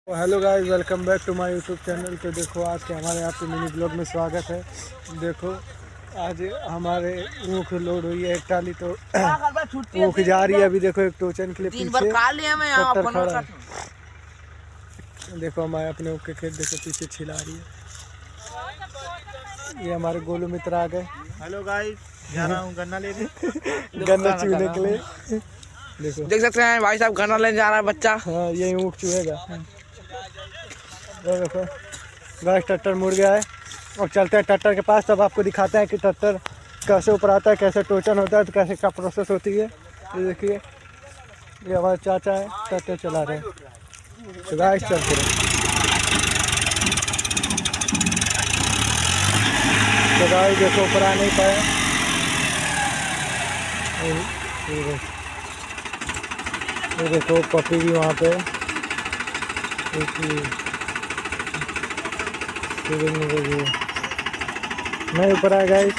Hello guys, welcome back to my YouTube channel. तो देखो आज के हमारे यहाँ पे मिनी ब्लॉग में स्वागत है। देखो आज हमारे ऊख लोड हुई है एक टाली, तो ऊख जा रही है। अभी देखो एक टोचन के लिए पीछे ट्रैक्टर खड़ा है। देखो हमारे अपने ऊख के खेत देखो पीछे छिला रही है। ये हमारे गोलू मित्र आ गए। हेलो गाइस, जा रहा हूँ गन्ना लेने। गन्ना चूने के लिए। देखो देख सकते हैं भाई साहब गन्ना लेने जा रहा है बच्चा। हाँ, यही ऊख चूहेगा। देखो गाइस ट्रैक्टर मुड़ गया है और चलते हैं ट्रैक्टर के पास, तब आपको दिखाते हैं कि ट्रैक्टर कैसे ऊपर आता है, कैसे टोचन होता है, तो कैसे क्या प्रोसेस होती है। ये देखिए ये हमारे चाचा है, ट्रैक्टर चला रहे हैं। तो गाइस चलते हैं। तो गाइस देखो ऊपर आ नहीं पाया। ये देखो पपी भी वहाँ पे। नहीं ऊपर आ गाइस।